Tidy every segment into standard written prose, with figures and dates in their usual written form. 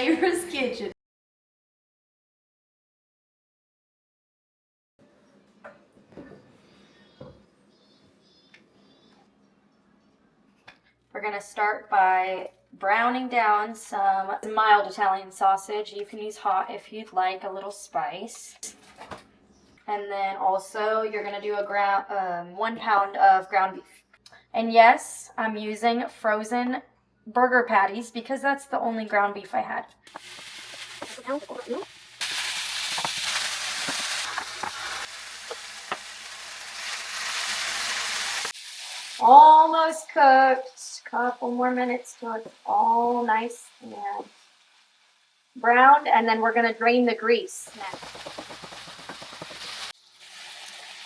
Sayrah's kitchen. We're gonna start by browning down some mild Italian sausage. You can use hot if you'd like, a little spice. And then also you're gonna do a 1 pound of ground beef. And yes, I'm using frozen burger patties because that's the only ground beef I had. Almost cooked. Couple more minutes till it's all nice and browned, and then we're gonna drain the grease next.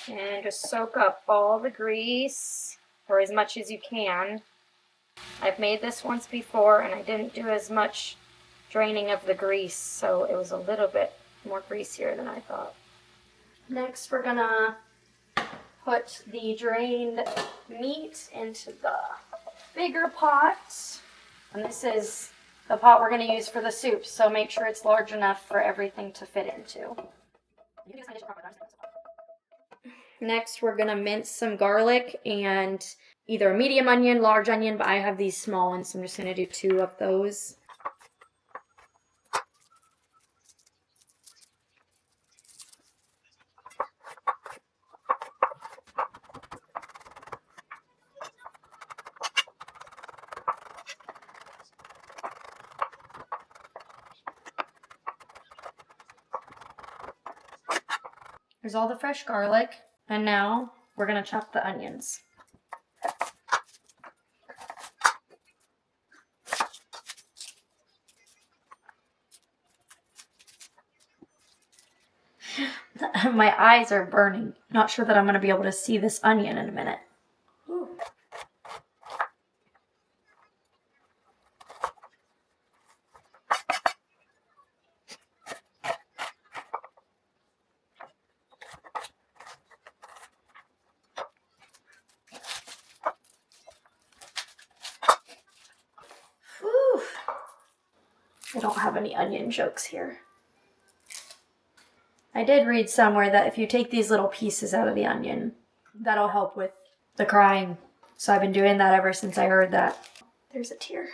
And just soak up all the grease, or as much as you can. I've made this once before and I didn't do as much draining of the grease, so it was a little bit more greasier than I thought. Next we're gonna put the drained meat into the bigger pot. And this is the pot we're gonna use for the soup, so make sure it's large enough for everything to fit into. Next, we're gonna mince some garlic and either a medium onion, large onion, but I have these small ones, so I'm just gonna do 2 of those. There's all the fresh garlic, and now we're gonna chop the onions. My eyes are burning. Not sure that I'm gonna be able to see this onion in a minute. Ooh. Whew. I don't have any onion jokes here. I did read somewhere that if you take these little pieces out of the onion, that'll help with the crying. So I've been doing that ever since I heard that. There's a tear.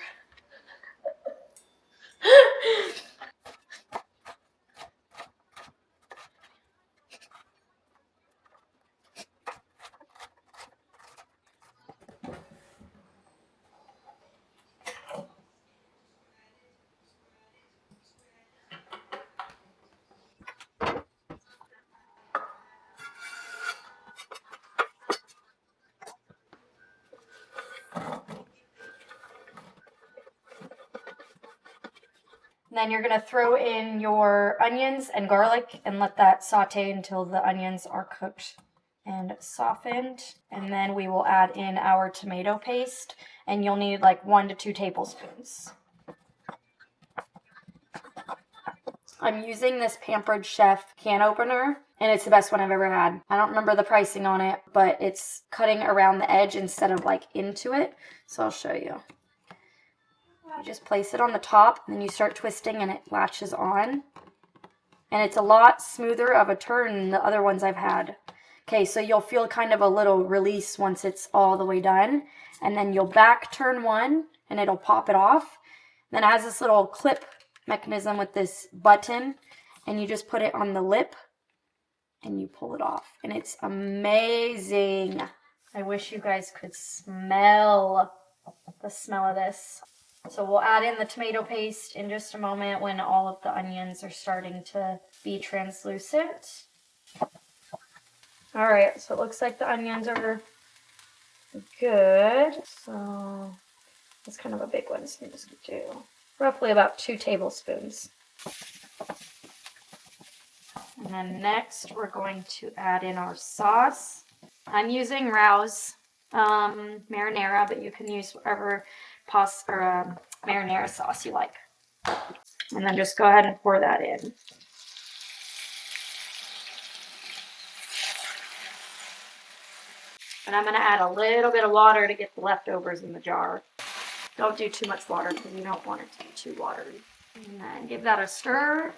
Then you're gonna throw in your onions and garlic and let that saute until the onions are cooked and softened. And then we will add in our tomato paste, and you'll need like 1 to 2 tablespoons. I'm using this Pampered Chef can opener, and it's the best one I've ever had. I don't remember the pricing on it, but it's cutting around the edge instead of like into it. So I'll show you. You just place it on the top, and then you start twisting and it latches on. And it's a lot smoother of a turn than the other ones I've had. Okay, so you'll feel kind of a little release once it's all the way done. And then you'll back turn one, and it'll pop it off. Then it has this little clip mechanism with this button, and you just put it on the lip, and you pull it off. And it's amazing. I wish you guys could smell the smell of this. So we'll add in the tomato paste in just a moment when all of the onions are starting to be translucent. All right, so it looks like the onions are good. So it's kind of a big one, so I'm just gonna do roughly about 2 tablespoons. And then next we're going to add in our sauce. I'm using Rouse marinara, but you can use whatever marinara sauce you like. And then just go ahead and pour that in. And I'm going to add a little bit of water to get the leftovers in the jar. Don't do too much water because you don't want it to be too watery. And then give that a stir.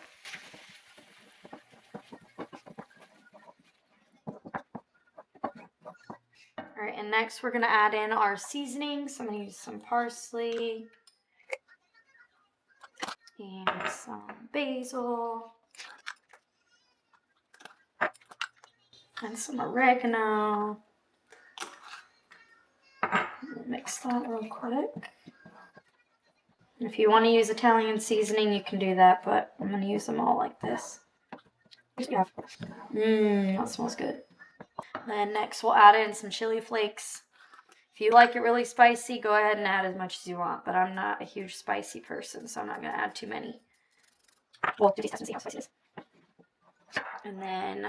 All right, and next we're gonna add in our seasoning. So I'm gonna use some parsley and some basil and some oregano. Mix that real quick. If you want to use Italian seasoning, you can do that, but I'm gonna use them all like this. That smells good. Then next we'll add in some chili flakes. If you like it really spicy, go ahead and add as much as you want, but I'm not a huge spicy person, so I'm not going to add too many. We'll do these tests and see how spicy it is. And then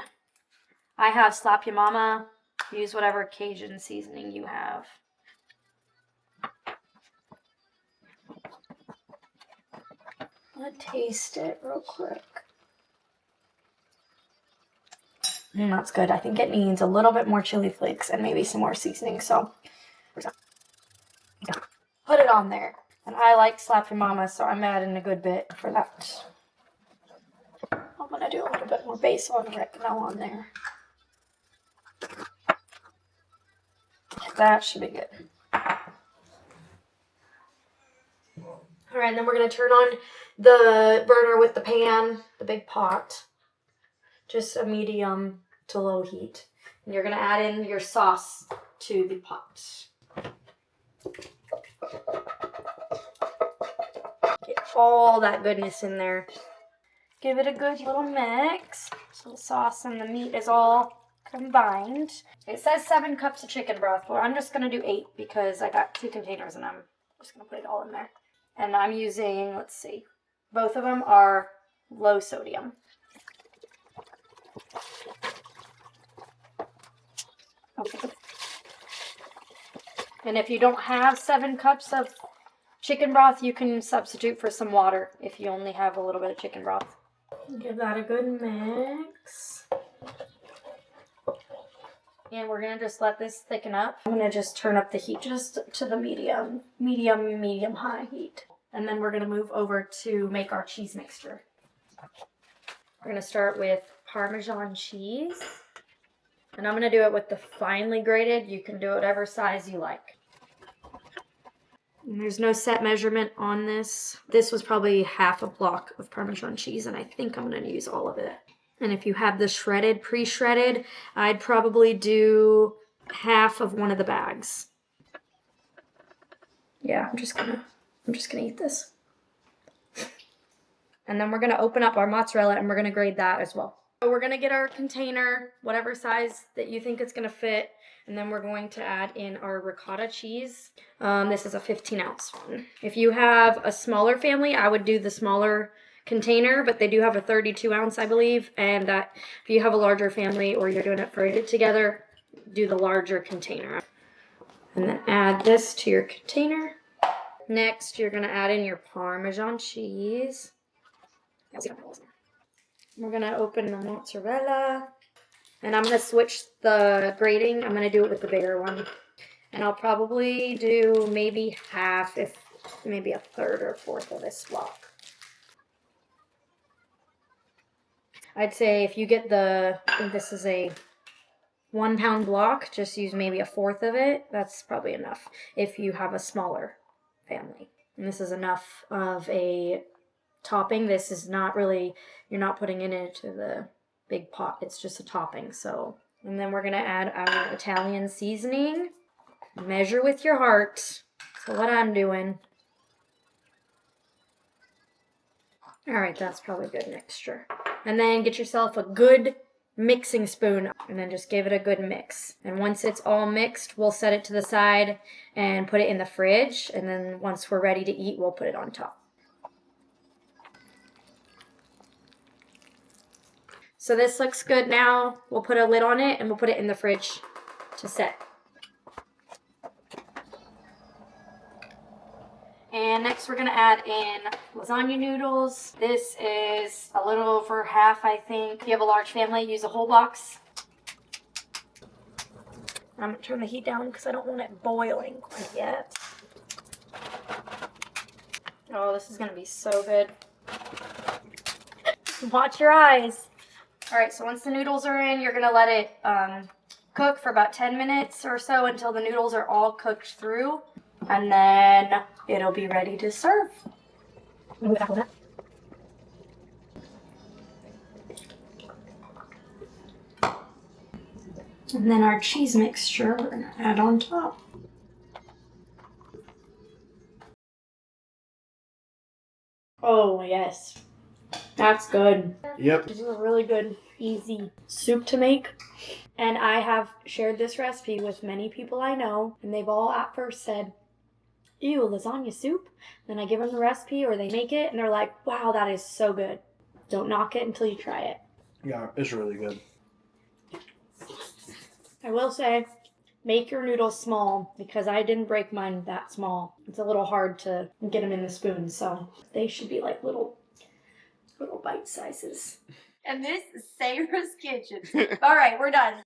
I have Slap Your Mama. Use whatever Cajun seasoning you have. Let's taste it real quick. That's good. I think it needs a little bit more chili flakes and maybe some more seasoning, so put it on there. And I like Slap Your Mama, so I'm adding a good bit for that. I'm going to do a little bit more basil and oregano on there. That should be good. Alright, and then we're going to turn on the burner with the pan, the big pot. Just a medium to low heat. And you're going to add in your sauce to the pot. Get all that goodness in there. Give it a good little mix so the sauce and the meat is all combined. It says 7 cups of chicken broth, but I'm just going to do 8 because I got 2 containers and I'm just going to put it all in there. And I'm using, let's see, both of them are low sodium. Okay. And if you don't have 7 cups of chicken broth, you can substitute for some water if you only have a little bit of chicken broth. Give that a good mix. And we're going to just let this thicken up. I'm going to just turn up the heat just to the medium high heat. And then we're going to move over to make our cheese mixture. We're going to start with Parmesan cheese. And I'm going to do it with the finely grated. You can do it whatever size you like. And there's no set measurement on this. This was probably half a block of Parmesan cheese, and I think I'm going to use all of it. And if you have the shredded, pre-shredded, I'd probably do half of one of the bags. Yeah, I'm just gonna eat this. And then we're gonna open up our mozzarella and we're gonna grate that as well. So we're gonna get our container, whatever size that you think it's gonna fit, and then we're going to add in our ricotta cheese. This is a 15-ounce one. If you have a smaller family, I would do the smaller container, but they do have a 32-ounce, I believe, and that if you have a larger family or you're doing it for it together, do the larger container. And then add this to your container. Next, you're gonna add in your Parmesan cheese. We're gonna open the mozzarella, and I'm gonna switch the grating. I'm gonna do it with the bigger one, and I'll probably do maybe half, if maybe a third or fourth of this block. I'd say if you get I think this is a 1 pound block, just use maybe a fourth of it. That's probably enough if you have a smaller family. And this is enough of a topping. This is not really, you're not putting it into the big pot. It's just a topping. So, and then we're going to add our Italian seasoning. Measure with your heart. So what I'm doing. All right, that's probably a good mixture. And then get yourself a good mixing spoon and then just give it a good mix. And once it's all mixed, we'll set it to the side and put it in the fridge. And then once we're ready to eat, we'll put it on top. So this looks good now. We'll put a lid on it and we'll put it in the fridge to set. And next we're going to add in lasagna noodles. This is a little over half, I think. If you have a large family, use a whole box. I'm going to turn the heat down because I don't want it boiling quite yet. Oh, this is going to be so good. Watch your eyes. All right, so once the noodles are in, you're gonna let it cook for about 10 minutes or so until the noodles are all cooked through, and then it'll be ready to serve. And then our cheese mixture we're gonna add on top. Oh yes, that's good. Yep. This is a really good, easy soup to make. And I have shared this recipe with many people I know, and they've all at first said, ew, lasagna soup? Then I give them the recipe or they make it, and they're like, wow, that is so good. Don't knock it until you try it. Yeah, it's really good. I will say, make your noodles small, because I didn't break mine that small. It's a little hard to get them in the spoon, so they should be like little bite sizes. And this is Sayrah's kitchen. All right, we're done.